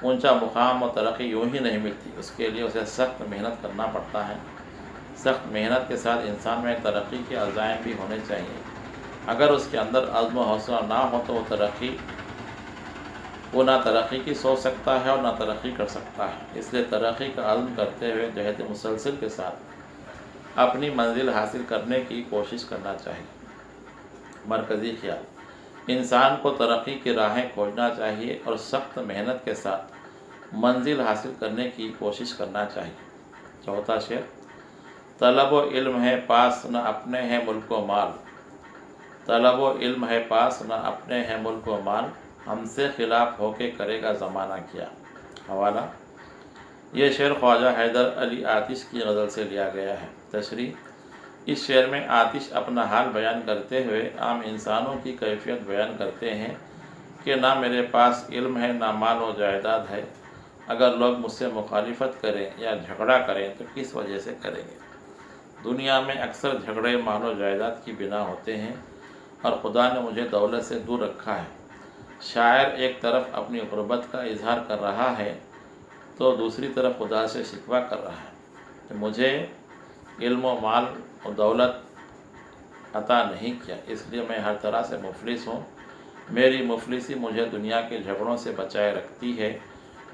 اونچا مقام و ترقی یوں ہی نہیں ملتی، اس کے لیے اسے سخت محنت کرنا پڑتا ہے۔ سخت محنت کے ساتھ انسان میں ترقی کے عزائم بھی ہونے چاہیے۔ اگر اس کے اندر عزم و حوصلہ نہ ہو تو وہ نہ ترقی کی سوچ سکتا ہے اور نہ ترقی کر سکتا ہے۔ اس لیے ترقی کا عزم کرتے ہوئے جہد مسلسل کے ساتھ اپنی منزل حاصل کرنے کی کوشش کرنا چاہیے۔ مرکزی خیال: انسان کو ترقی کی راہیں کھوجنا چاہیے اور سخت محنت کے ساتھ منزل حاصل کرنے کی کوشش کرنا چاہیے۔ چوتھا شعر: طلب و علم ہے پاس نہ اپنے ہیں ملک و مال، طلب و علم ہے پاس نہ اپنے ہیں ملک و مال، ہم سے خلاف ہو کے کرے گا زمانہ کیا۔ حوالہ: یہ شعر خواجہ حیدر علی آتش کی غزل سے لیا گیا ہے۔ تشریح: اس شعر میں آتش اپنا حال بیان کرتے ہوئے عام انسانوں کی کیفیت بیان کرتے ہیں کہ نہ میرے پاس علم ہے نہ مال و جائیداد ہے، اگر لوگ مجھ سے مخالفت کریں یا جھگڑا کریں تو کس وجہ سے کریں گے؟ دنیا میں اکثر جھگڑے مال و جائیداد کی بنا ہوتے ہیں اور خدا نے مجھے دولت سے دور رکھا ہے۔ شاعر ایک طرف اپنی غربت کا اظہار کر رہا ہے تو دوسری طرف خدا سے شکوہ کر رہا ہے کہ مجھے علم و مال و دولت عطا نہیں کیا، اس لیے میں ہر طرح سے مفلس ہوں۔ میری مفلسی مجھے دنیا کے جھگڑوں سے بچائے رکھتی ہے،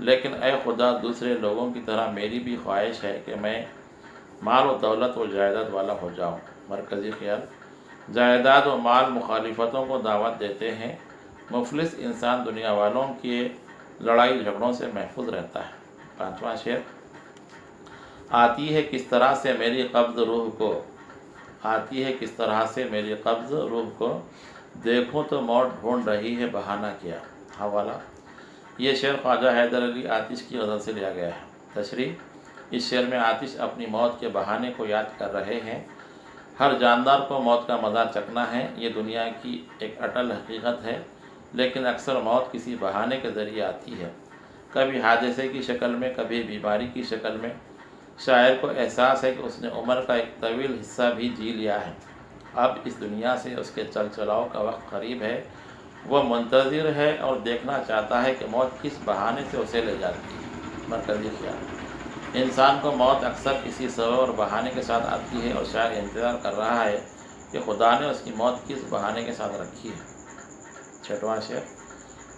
لیکن اے خدا، دوسرے لوگوں کی طرح میری بھی خواہش ہے کہ میں مال و دولت و جائیداد والا ہو جاؤں۔ مرکزی خیال: جائیداد و مال مخالفتوں کو دعوت دیتے ہیں۔ مفلس انسان دنیا والوں کے لڑائی جھگڑوں سے محفوظ رہتا ہے۔ پانچواں شعر: آتی ہے کس طرح سے میری قبض روح کو، آتی ہے کس طرح سے میری قبض روح کو، دیکھوں تو موت ڈھونڈ رہی ہے بہانہ کیا۔ حوالہ: یہ شعر خواجہ حیدر علی آتش کی غزل سے لیا گیا ہے۔ تشریح: اس شعر میں آتش اپنی موت کے بہانے کو یاد کر رہے ہیں۔ ہر جاندار کو موت کا مزہ چکھنا ہے، یہ دنیا کی ایک اٹل حقیقت ہے، لیکن اکثر موت کسی بہانے کے ذریعے آتی ہے، کبھی حادثے کی شکل میں، کبھی بیماری کی شکل میں۔ شاعر کو احساس ہے کہ اس نے عمر کا ایک طویل حصہ بھی جی لیا ہے، اب اس دنیا سے اس کے چل چلاؤ کا وقت قریب ہے۔ وہ منتظر ہے اور دیکھنا چاہتا ہے کہ موت کس بہانے سے اسے لے جاتی ہے۔ مرکزی خیال: انسان کو موت اکثر کسی سبب اور بہانے کے ساتھ آتی ہے اور شاعر انتظار کر رہا ہے کہ خدا نے اس کی موت کس بہانے کے ساتھ رکھی ہے۔ چھٹواں شعر: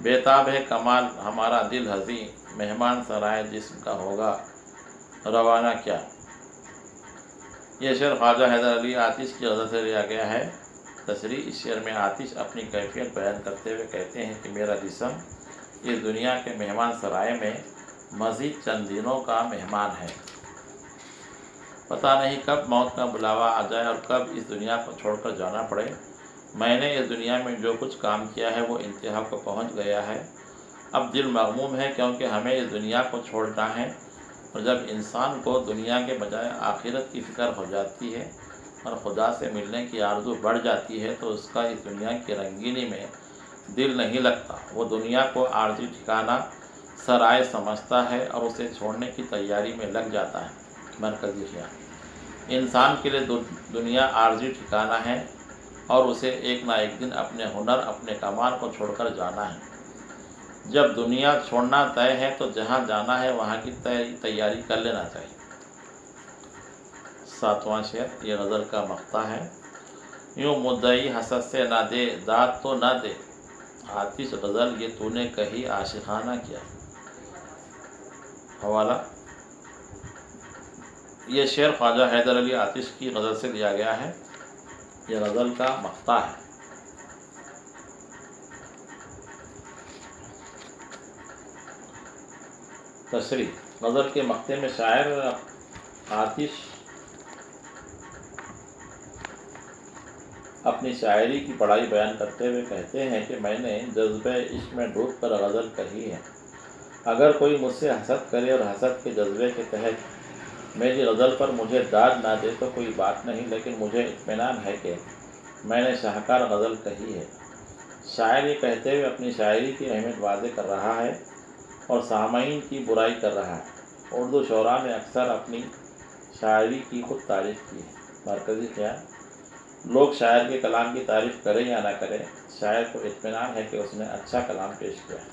بیتاب ہے کمال ہمارا دل ہزیں، مہمان سرائے جسم کا ہوگا روانہ کیا۔ یہ شعر خواجہ حیدر علی آتش کی غزل سے لیا گیا ہے۔ تشریح: اس شعر میں آتش اپنی کیفیت بیان کرتے ہوئے کہتے ہیں کہ میرا جسم اس دنیا کے مہمان سرائے میں مزید چند دنوں کا مہمان ہے۔ پتہ نہیں کب موت کا بلاوا آ جائے اور کب اس دنیا کو چھوڑ کر جانا پڑے۔ میں نے اس دنیا میں جو کچھ کام کیا ہے وہ انتہا کو پہنچ گیا ہے، اب دل مغموم ہے کیونکہ ہمیں اس دنیا کو چھوڑنا ہے۔ اور جب انسان کو دنیا کے بجائے آخرت کی فکر ہو جاتی ہے اور خدا سے ملنے کی آرزو بڑھ جاتی ہے تو اس کا اس دنیا کی رنگینی میں دل نہیں لگتا، وہ دنیا کو عارضی ٹھکانہ سرائے سمجھتا ہے اور اسے چھوڑنے کی تیاری میں لگ جاتا ہے۔ مرکزی خیال: انسان کے لیے دنیا عارضی ٹھکانہ ہے اور اسے ایک نہ ایک دن اپنے ہنر، اپنے کمال کو چھوڑ کر جانا ہے۔ جب دنیا چھوڑنا طے ہے تو جہاں جانا ہے وہاں کی تیاری کر لینا چاہیے۔ ساتواں شعر، یہ غزل کا مقطع ہے۔ یوں مدعی حسد سے نہ دے داد تو نہ دے، آتش غزل یہ تو نے کہی عاشقانہ کیا۔ حوالہ: یہ شعر خواجہ حیدر علی آتش کی غزل سے لیا گیا ہے۔ یہ غزل کا مقطع ہے۔ تشریح: غزل کے مقطع میں شاعر آتش اپنی شاعری کی پڑھائی بیان کرتے ہوئے کہتے ہیں کہ میں نے جذبہ عشق میں ڈوب کر غزل کہی ہے۔ اگر کوئی مجھ سے حسد کرے اور حسد کے جذبے کے تحت میری غزل پر مجھے داد نہ دے تو کوئی بات نہیں، لیکن مجھے اطمینان ہے کہ میں نے شاہکار غزل کہی ہے۔ شاعر یہ کہتے ہوئے اپنی شاعری کی اہمیت واضح کر رہا ہے اور سامعین کی برائی کر رہا ہے۔ اردو شعراء نے اکثر اپنی شاعری کی خود تعریف کی ہے۔ مرکزی خیال: لوگ شاعر کے کلام کی تعریف کریں یا نہ کریں، شاعر کو اطمینان ہے کہ اس نے اچھا کلام پیش کیا ہے۔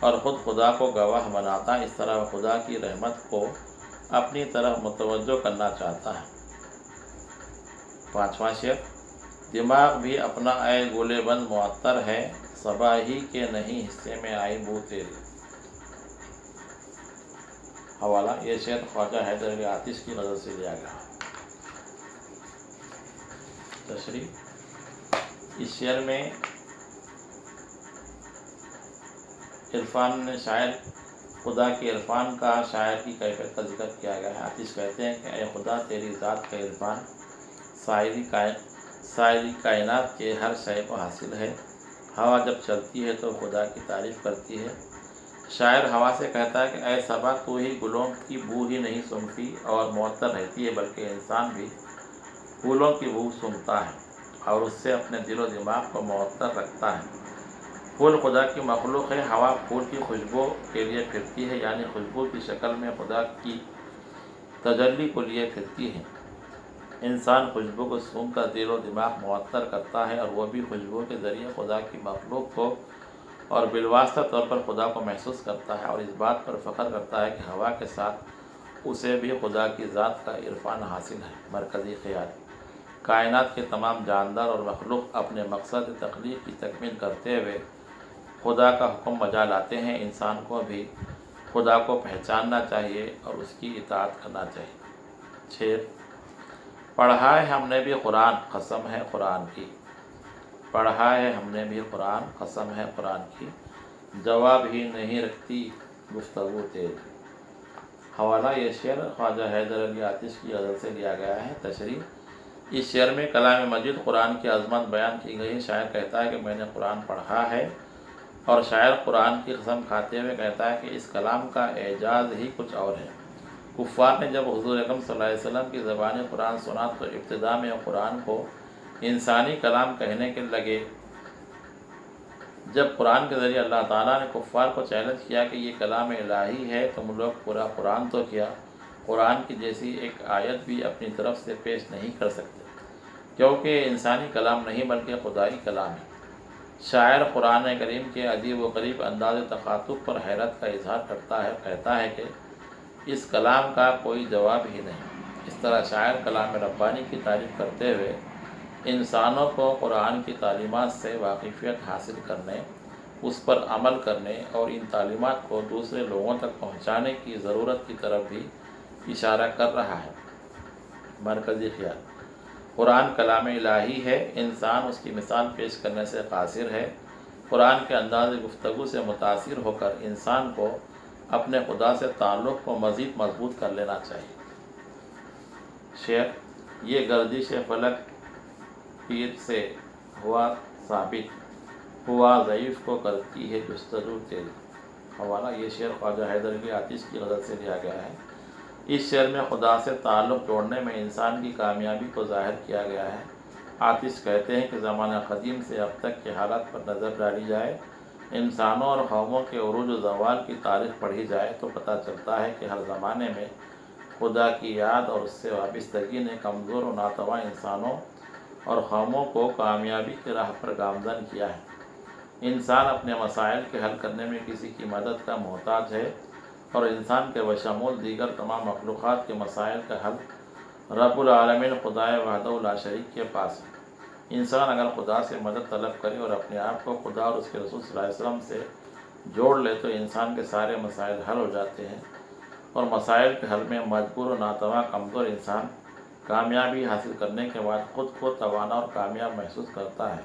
اور خود خدا کو گواہ بناتا ہے، اس طرح وہ خدا کی رحمت کو اپنی طرف متوجہ کرنا چاہتا ہے۔ پانچواں شعر، دماغ بھی اپنا اے گلے بند معطر ہے، صبا ہی کے نہیں حصے میں آئی بو تیری۔ حوالہ، یہ شعر خواجہ حیدر علی آتش کی غزل سے لیا گیا۔ تشریح، اس شعر میں عرفان شاعر خدا کے عرفان کا شاعر کی کیفیت کا ذکر کیا گیا ہے۔ آتش کہتے ہیں کہ اے خدا تیری ذات کا عرفان سائری کائنات کے ہر شے کو حاصل ہے۔ ہوا جب چلتی ہے تو خدا کی تعریف کرتی ہے۔ شاعر ہوا سے کہتا ہے کہ اے صبا تو ہی گلوں کی بو ہی نہیں سونگتی اور معطر رہتی ہے، بلکہ انسان بھی پھولوں کی بو سونگھتا ہے اور اس سے اپنے دل و دماغ کو معطر رکھتا ہے۔ پھول خدا کی مخلوق ہے، ہوا پھول کی خوشبو کے لیے پھرتی ہے، یعنی خوشبو کی شکل میں خدا کی تجلی کو لیے پھرتی ہے۔ انسان خوشبو کو سونگھ کر دل و دماغ معطر کرتا ہے اور وہ بھی خوشبو کے ذریعے خدا کی مخلوق کو اور بالواسطہ طور پر خدا کو محسوس کرتا ہے اور اس بات پر فخر کرتا ہے کہ ہوا کے ساتھ اسے بھی خدا کی ذات کا عرفان حاصل ہے۔ مرکزی خیال، کائنات کے تمام جاندار اور مخلوق اپنے مقصد تخلیق کی تکمیل کرتے ہوئے خدا کا حکم بجا لاتے ہیں۔ انسان کو بھی خدا کو پہچاننا چاہیے اور اس کی اطاعت کرنا چاہیے۔ شعر، پڑھا ہے ہم نے بھی قرآن، قسم ہے قرآن کی، پڑھا ہے ہم نے بھی قرآن، قسم ہے قرآن کی، جواب ہی نہیں رکھتی گفتگو تیری۔ حوالہ، یہ شعر خواجہ حیدر علی آتش کی غزل سے لیا گیا ہے۔ تشریح، اس شعر میں کلام مجید قرآن کی عظمت بیان کی گئی ہے۔ شاعر کہتا ہے کہ میں نے قرآن پڑھا ہے، اور شاعر قرآن کی قسم کھاتے ہوئے کہتا ہے کہ اس کلام کا اعجاز ہی کچھ اور ہے۔ کفار نے جب حضور اکرم صلی اللہ علیہ وسلم کی زبان قرآن سنا تو ابتدا میں قرآن کو انسانی کلام کہنے کے لگے۔ جب قرآن کے ذریعے اللہ تعالیٰ نے کفار کو چیلنج کیا کہ یہ کلام الہی ہے، تم لوگ پورا قرآن تو کیا قرآن کی جیسی ایک آیت بھی اپنی طرف سے پیش نہیں کر سکتے، کیونکہ انسانی کلام نہیں بلکہ خدائی کلام ہے۔ شاعر قرآن کریم کے عجیب و غریب انداز تخاطب پر حیرت کا اظہار کرتا ہے، کہتا ہے کہ اس کلام کا کوئی جواب ہی نہیں۔ اس طرح شاعر کلام ربانی کی تعریف کرتے ہوئے انسانوں کو قرآن کی تعلیمات سے واقفیت حاصل کرنے، اس پر عمل کرنے اور ان تعلیمات کو دوسرے لوگوں تک پہنچانے کی ضرورت کی طرف بھی اشارہ کر رہا ہے۔ مرکزی خیال، قرآن کلام الہی ہے، انسان اس کی مثال پیش کرنے سے قاصر ہے۔ قرآن کے انداز گفتگو سے متاثر ہو کر انسان کو اپنے خدا سے تعلق کو مزید مضبوط کر لینا چاہیے۔ شعر، یہ گردش فلک پیر سے ہوا ثابت، ہوا ضعیف کو کرتی ہے جستجو تیری۔ حوالہ، یہ شعر خواجہ حیدر علی آتش کی غزل سے لیا گیا ہے۔ اس شعر میں خدا سے تعلق جوڑنے میں انسان کی کامیابی کو ظاہر کیا گیا ہے۔ آتش کہتے ہیں کہ زمانہ قدیم سے اب تک کے حالات پر نظر ڈالی جائے، انسانوں اور قوموں کے عروج و زوال کی تاریخ پڑھی جائے تو پتہ چلتا ہے کہ ہر زمانے میں خدا کی یاد اور اس سے وابستگی نے کمزور و ناتواں انسانوں اور قوموں کو کامیابی کی راہ پر گامزن کیا ہے۔ انسان اپنے مسائل کے حل کرنے میں کسی کی مدد کا محتاج ہے، اور انسان کے بشمول دیگر تمام مخلوقات کے مسائل کا حل رب العالمین خدائے وحدہ لا شریک کے پاس ہے۔ انسان اگر خدا سے مدد طلب کرے اور اپنے آپ کو خدا اور اس کے رسول صلی اللہ علیہ وسلم سے جوڑ لے تو انسان کے سارے مسائل حل ہو جاتے ہیں، اور مسائل کے حل میں مجبور و ناتواں کمزور انسان کامیابی حاصل کرنے کے بعد خود کو توانا اور کامیاب محسوس کرتا ہے۔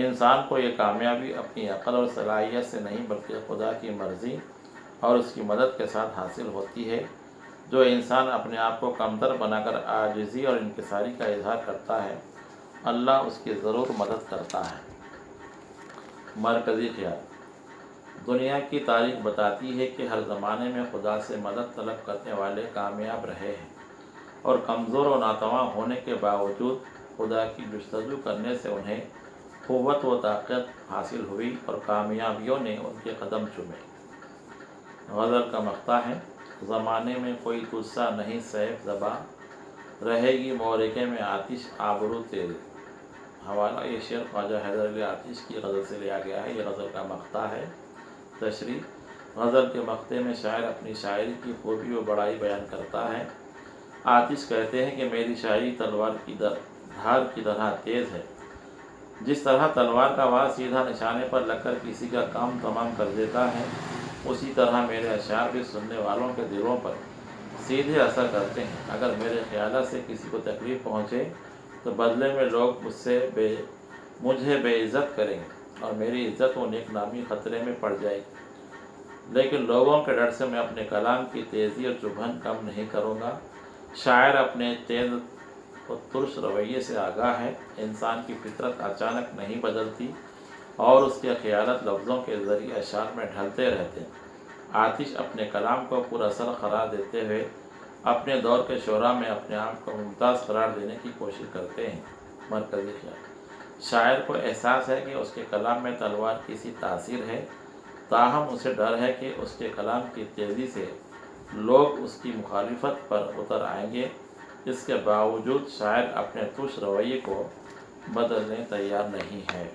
انسان کو یہ کامیابی اپنی عقل اور صلاحیت سے نہیں بلکہ خدا کی مرضی اور اس کی مدد کے ساتھ حاصل ہوتی ہے۔ جو انسان اپنے آپ کو کمتر بنا کر عاجزی اور انکساری کا اظہار کرتا ہے، اللہ اس کی ضرور مدد کرتا ہے۔ مرکزی خیال، دنیا کی تاریخ بتاتی ہے کہ ہر زمانے میں خدا سے مدد طلب کرنے والے کامیاب رہے ہیں، اور کمزور و ناتواں ہونے کے باوجود خدا کی جستجو کرنے سے انہیں قوت و طاقت حاصل ہوئی اور کامیابیوں نے ان کے قدم چومے۔ غزل کا مقطع ہے، زمانے میں کوئی تجھ سا نہیں سیف زباں، رہے گی مورکے میں آتش آبرو تیری۔ حوالہ، یہ شعر خواجہ حیدر علی آتش کی غزل سے لیا گیا ہے۔ یہ غزل کا مقطع ہے۔ تشریح: غزل کے مقطع میں شاعر اپنی شاعری کی خوبی و بڑائی بیان کرتا ہے۔ آتش کہتے ہیں کہ میری شاعری تلوار کی دھار کی طرح تیز ہے۔ جس طرح تلوار کا وار سیدھا نشانے پر لگ کر کسی کا کام تمام کر دیتا ہے، اسی طرح میرے اشعار بھی سننے والوں کے دلوں پر سیدھے اثر کرتے ہیں۔ اگر میرے خیالات سے کسی کو تکلیف پہنچے تو بدلے میں لوگ مجھے بے عزت کریں گے اور میری عزت و نیک نامی خطرے میں پڑ جائے گی، لیکن لوگوں کے ڈر سے میں اپنے کلام کی تیزی اور چبھن کم نہیں کروں گا۔ شاعر اپنے تیز و ترش رویے سے آگاہ ہے۔ انسان کی فطرت اچانک نہیں بدلتی اور اس کے خیالات لفظوں کے ذریعے اشعار میں ڈھلتے رہتے ہیں۔ آتش اپنے کلام کو پر اثر قرار دیتے ہوئے اپنے دور کے شعراء میں اپنے آپ کو ممتاز قرار دینے کی کوشش کرتے ہیں۔ مرکزی خیال: شاعر کو احساس ہے کہ اس کے کلام میں تلوار کی سی تاثیر ہے، تاہم اسے ڈر ہے کہ اس کے کلام کی تیزی سے لوگ اس کی مخالفت پر اتر آئیں گے۔ اس کے باوجود شاعر اپنے ترش رویے کو بدلنے تیار نہیں ہے۔